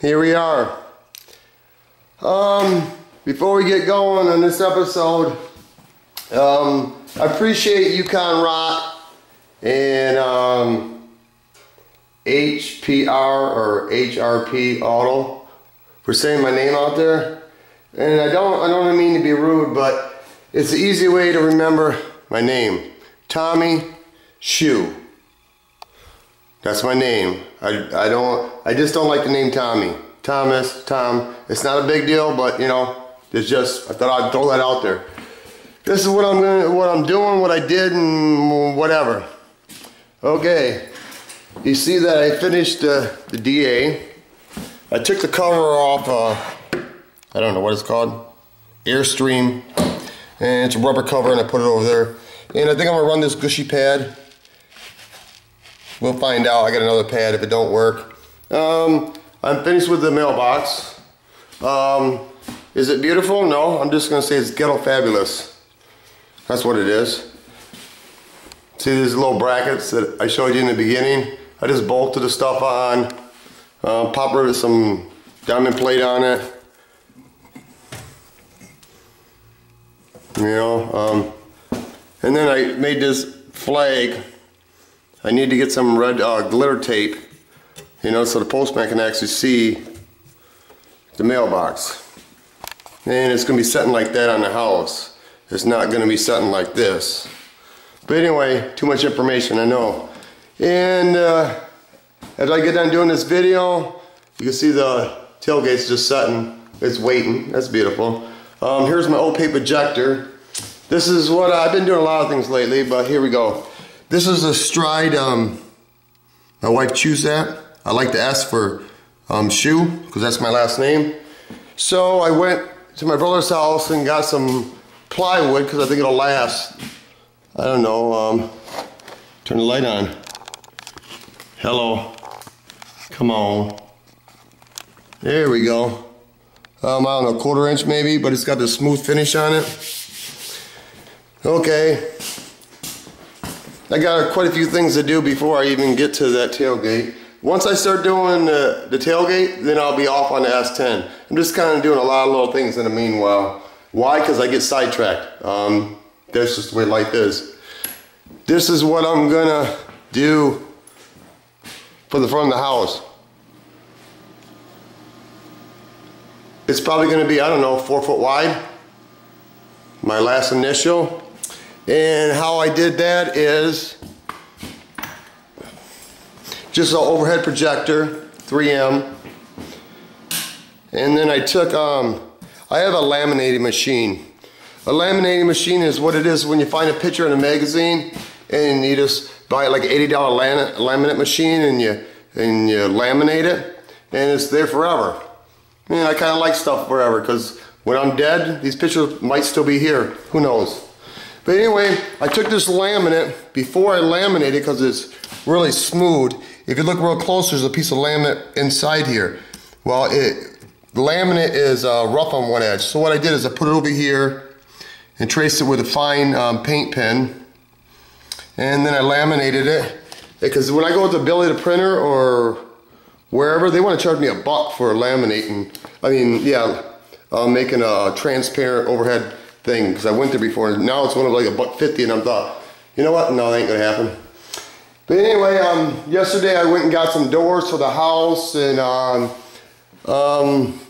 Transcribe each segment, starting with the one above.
here we are. Before we get going on this episode, I appreciate Yukon Rock and HPR or HRP Auto for saying my name out there. And I don't mean to be rude, but it's the easy way to remember my name. Tommy Shoe. That's my name. I just don't like the name Tommy. Thomas, Tom. It's not a big deal, but you know, it's just, I thought I'd throw that out there. This is what I'm doing, what I did, and whatever. Okay. You see that I finished the DA. I took the cover off, I don't know what it's called, Airstream, and it's a rubber cover, and I put it over there. And I think I'm gonna run this gushy pad. We'll find out. I got another pad if it don't work. I'm finished with the mailbox. Is it beautiful? No, I'm just gonna say it's ghetto fabulous. That's what it is. See these little brackets that I showed you in the beginning? I just bolted the stuff on, pop rivet some diamond plate on it. You know, and then I made this flag. I need to get some red glitter tape, you know, so the postman can actually see the mailbox. And it's going to be setting like that on the house. It's not going to be setting like this. But anyway, too much information, I know. And as I get done doing this video, you can see the tailgate's just setting. It's waiting. That's beautiful. Here's my opaque projector. This is what I've been doing a lot of things lately, but here we go. This is a Stride. My wife chews that. I like the S for shoe because that's my last name. So I went to my brother's house and got some plywood because I think it'll last. I don't know. Turn the light on. Hello. Come on. There we go. I don't know, 1/4 inch maybe, but it's got the smooth finish on it. Okay. I got quite a few things to do before I even get to that tailgate. Once I start doing the tailgate, then I'll be off on the S10. I'm just kind of doing a lot of little things in the meanwhile. Why? Because I get sidetracked. That's just the way life is. This is what I'm gonna do for the front of the house. It's probably gonna be, I don't know, 4 foot wide. My last initial. And how I did that is just an overhead projector, 3M. And then I took, I have a laminating machine. A laminating machine is what it is when you find a picture in a magazine and you just buy like an $80 laminate machine and you laminate it and it's there forever. And I kind of like stuff forever because when I'm dead, these pictures might still be here. Who knows? But anyway, I took this laminate before I laminated because it's really smooth. If you look real close, there's a piece of laminate inside here. Well, the laminate is rough on one edge. So what I did is I put it over here and traced it with a fine paint pen. And then I laminated it. Because when I go with the Billy the printer or wherever, they want to charge me $1 for laminating. I mean, yeah, making a transparent overhead thing, because I went there before, and now it's one of like $1.50, and I thought, you know what, no, that ain't gonna happen. But anyway, yesterday I went and got some doors for the house, and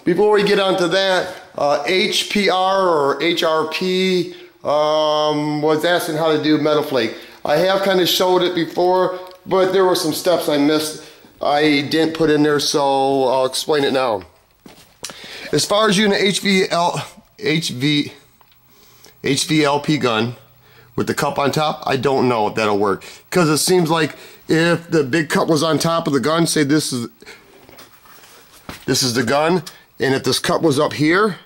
before we get onto that, HPR or HRP was asking how to do metal flake. I have kind of showed it before, but there were some steps I missed. I didn't put in there, so I'll explain it now. As far as using an HVLP gun with the cup on top, I don't know if that'll work, because it seems like if the big cup was on top of the gun, say this is the gun, and if this cup was up here,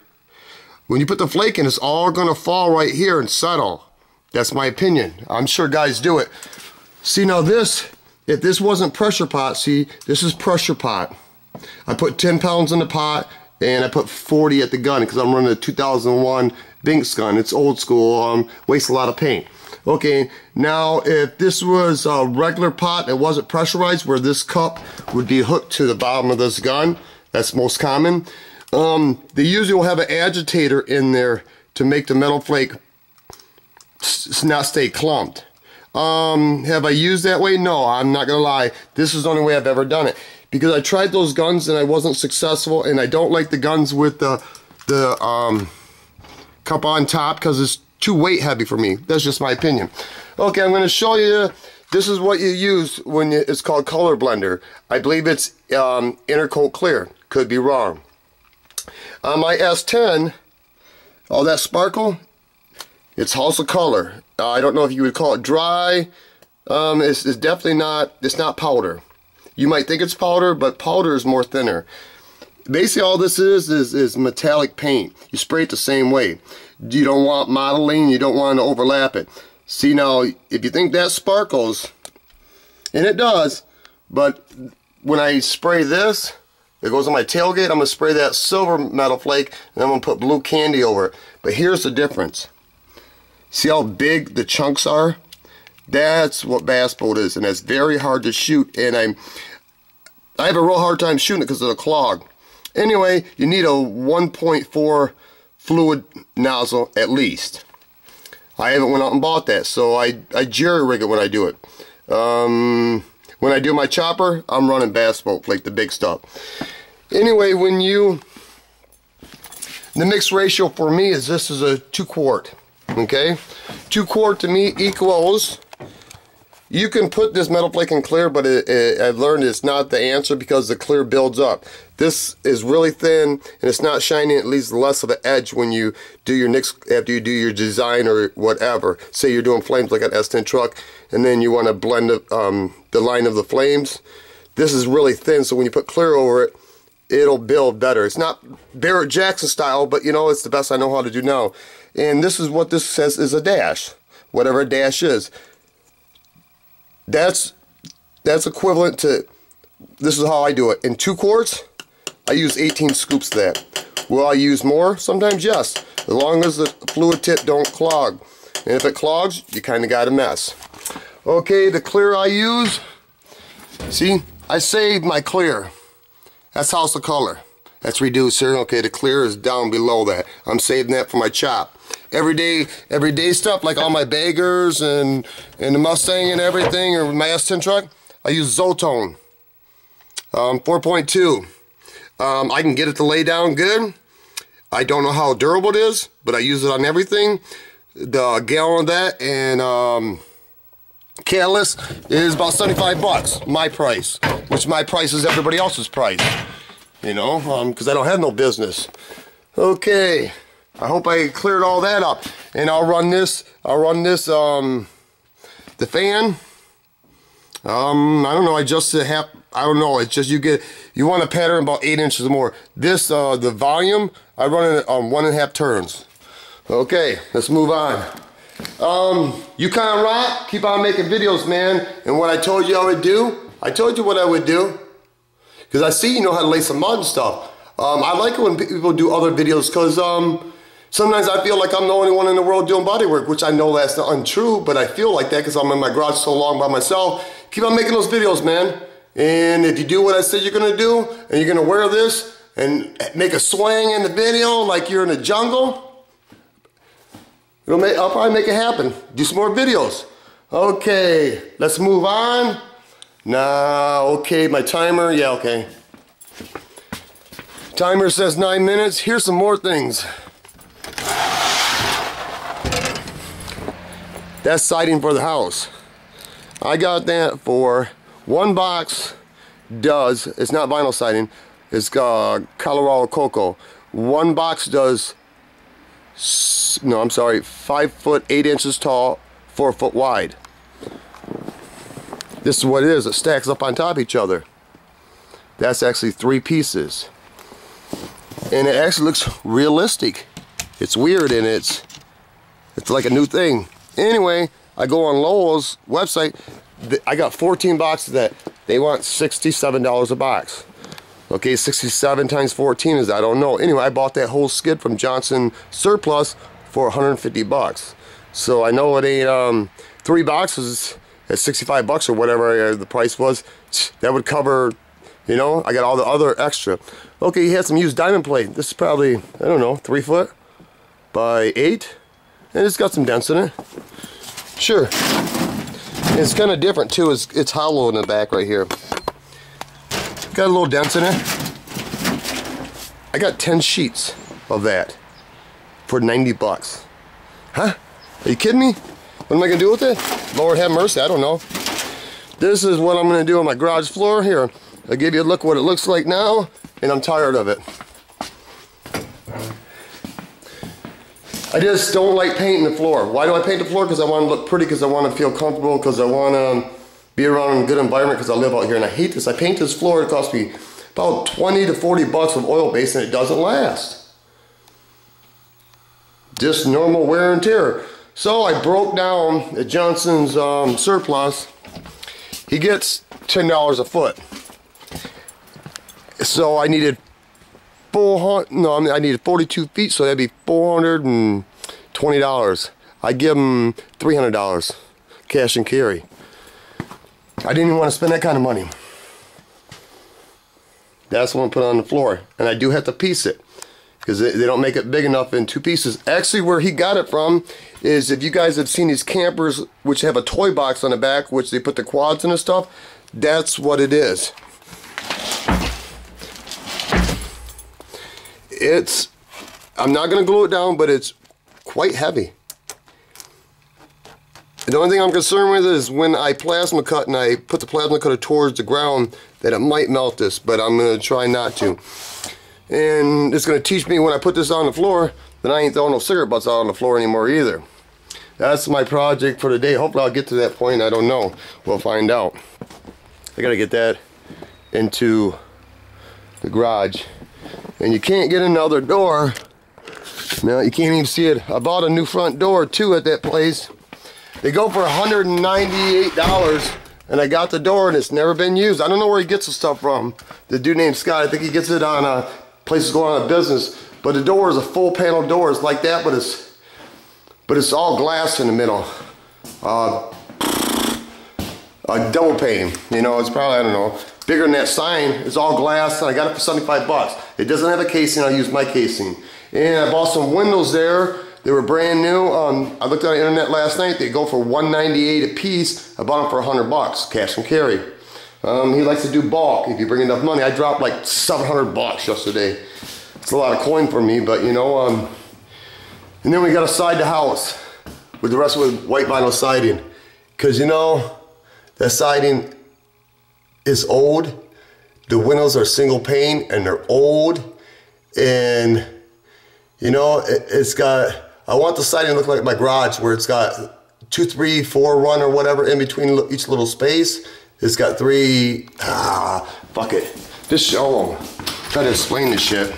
when you put the flake in, it's all gonna fall right here and settle. That's my opinion. I'm sure guys do it. See, now this, if this wasn't pressure pot, see, this is pressure pot. I put 10 pounds in the pot and I put 40 at the gun because I'm running a 2001 Binks gun. It's old school, wastes a lot of paint. Okay, now if this was a regular pot that wasn't pressurized, where this cup would be hooked to the bottom of this gun, That's most common. They usually will have an agitator in there to make the metal flake not stay clumped. Have I used that way? No, I'm not gonna lie. This is the only way I've ever done it, because I tried those guns and I wasn't successful, and I don't like the guns with the cup on top because it's too weight heavy for me. That's just my opinion. Okay, I'm gonna show you. This is what you use when it's called color blender. I believe it's Intercoat Clear. Could be wrong. On my S10, all that sparkle, it's House of Color. I don't know if you would call it dry. It's definitely not. It's not powder. You might think it's powder, but powder is more thinner. Basically, all this is metallic paint. You spray it the same way. You don't want modeling. You don't want to overlap it. See, now, if you think that sparkles, and it does, but when I spray this, it goes on my tailgate, I'm going to spray that silver metal flake, and I'm going to put blue candy over it. But here's the difference. See how big the chunks are? That's what bass boat is, and that's very hard to shoot, and I have a real hard time shooting it because of the clog. Anyway, you need a 1.4 fluid nozzle at least. I haven't went out and bought that, so I jerry rig it when I do it. When I do my chopper, I'm running bass boat, like the big stuff. Anyway, the mix ratio for me is this is a 2 quart. Okay, 2 quart to me equals. You can put this metal flake in clear, but I've learned it's not the answer because the clear builds up. This is really thin and it's not shiny. It leaves less of an edge when you do your next, after you do your design or whatever. Say you're doing flames like an S10 truck, and then you want to blend the line of the flames. This is really thin, so when you put clear over it, it'll build better. It's not Barrett Jackson style, but you know, it's the best I know how to do now. And this is what this says is a dash, whatever a dash is. That's equivalent to, this is how I do it. In 2 quarts, I use 18 scoops of that. Will I use more? Sometimes yes, as long as the fluid tip don't clog. And if it clogs, you kind of got a mess. Okay, the clear I use, see, I saved my clear. That's House of Color. That's reducer. Okay, the clear is down below that. I'm saving that for my chop. Everyday stuff like all my baggers and the Mustang and everything, or my S10 truck, I use Zotone 4.2. I can get it to lay down good. I don't know how durable it is, but I use it on everything. The gallon of that and catalyst is about 75 bucks, my price, which my price is everybody else's price, you know, because I don't have no business. Okay, I hope I cleared all that up, and I'll run this the fan. I don't know, I don't know, it's just you want a pattern about 8 inches or more. This, the volume, I run it on 1.5 turns. Okay, let's move on. You kind of rock, keep on making videos, man. And what I told you I would do, I told you what I would do. Because I see you know how to lay some mud and stuff. I like it when people do other videos because sometimes I feel like I'm the only one in the world doing bodywork, which I know that's not untrue, but I feel like that because I'm in my garage so long by myself. Keep on making those videos, man. And if you do what I said you're going to do, and you're going to wear this and make a swing in the video like you're in the jungle, I'll probably make it happen. Do some more videos. Okay, let's move on. Nah, okay, my timer, yeah, okay. Timer says 9 minutes. Here's some more things. That's siding for the house. I got that for one box. It's not vinyl siding, it's Colorado Cocoa. One box does, no, I'm sorry, 5 foot 8 inches tall, 4 foot wide. This is what it is. It stacks up on top of each other. That's actually 3 pieces, and it actually looks realistic. It's weird, and it's like a new thing. Anyway, I go on Lowell's website. I got 14 boxes that they want $67 a box. Okay, 67 times 14 is, I don't know. Anyway, I bought that whole skid from Johnson Surplus for 150 bucks. So I know it ain't 3 boxes at 65 bucks or whatever the price was. That would cover You know, I got all the other extra. Okay, he had some used diamond plate. This is probably, I don't know, 3 foot by 8. And it's got some dents in it. Sure. It's kind of different too. It's hollow in the back right here. Got a little dents in it. I got 10 sheets of that for 90 bucks. Huh? Are you kidding me? What am I gonna do with it? Lord have mercy, I don't know. This is what I'm gonna do on my garage floor here. I'll give you a look at what it looks like now, and I'm tired of it. I just don't like painting the floor. Why do I paint the floor? Because I want to look pretty, because I want to feel comfortable, because I want to be around a good environment, because I live out here and I hate this. I paint this floor, it costs me about 20 to 40 bucks of oil base, and it doesn't last. Just normal wear and tear. So I broke down at Johnson's surplus. He gets $10 a foot. So I needed I needed 42 feet, so that'd be $420. I give him $300 cash and carry. I didn't even want to spend that kind of money. That's what I put on the floor, and I do have to piece it because they don't make it big enough in 2 pieces. Actually, where he got it from is, if you guys have seen these campers which have a toy box on the back, which they put the quads in and stuff, that's what it is. I'm not going to glue it down, but it's quite heavy. The only thing I'm concerned with is when I plasma cut and I put the plasma cutter towards the ground, that it might melt this, but I'm going to try not to. And it's going to teach me when I put this on the floor that I ain't throwing no cigarette butts out on the floor anymore either. That's my project for the day. Hopefully I'll get to that point. I don't know. We'll find out. I got to get that into the garage. And you can't get another door. No, you can't even see it. I bought a new front door too at that place. They go for $198, and I got the door and it's never been used. I don't know where he gets the stuff from. The dude named Scott, I think he gets it on places going out of business. But the door is a full panel door. It's like that, but it's all glass in the middle. A double pane. You know, it's probably, I don't know, bigger than that sign. It's all glass, and I got it for 75 bucks. It doesn't have a casing. I use my casing. And I bought some windows there. They were brand new. I looked on the internet last night. They go for $198 a piece. I bought them for 100 bucks, cash and carry. He likes to do bulk if you bring enough money. I dropped like 700 bucks yesterday. It's a lot of coin for me, but you know. And then we got to side the house with the rest with white vinyl siding, because you know that siding is old. The windows are single pane and they're old, and you know it's got. I want the siding to look like my garage, where it's got 2, 3, 4 run or whatever in between each little space. It's got 3. Fuck it. Just show them. Try to explain this shit.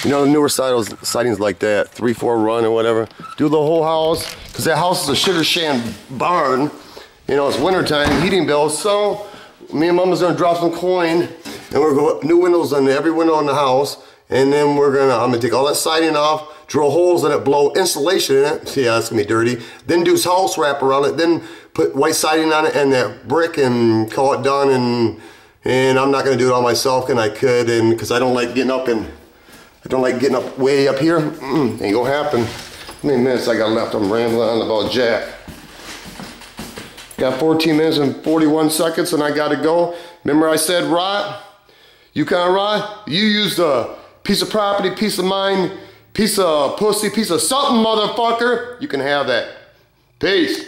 You know, the newer sidings like that, 3, 4 run or whatever. Do the whole house, because that house is a shitter shan barn. You know, it's wintertime, heating bills. So me and Mama's gonna drop some coin, and we're going to new windows on every window in the house. And then I'm gonna take all that siding off, drill holes in it, blow insulation in it. See, yeah, it's gonna be dirty. Then do house wrap around it. Then put white siding on it and that brick, and call it done. And I'm not gonna do it all myself, and I could, and because I don't like getting up way up here. Ain't gonna happen. How many minutes I got left? I'm rambling on about Jack. Got 14 minutes and 41 seconds, and I gotta go. Remember I said rot? You kind of rot? You used a piece of property, piece of mind, piece of pussy, piece of something, motherfucker. You can have that. Peace.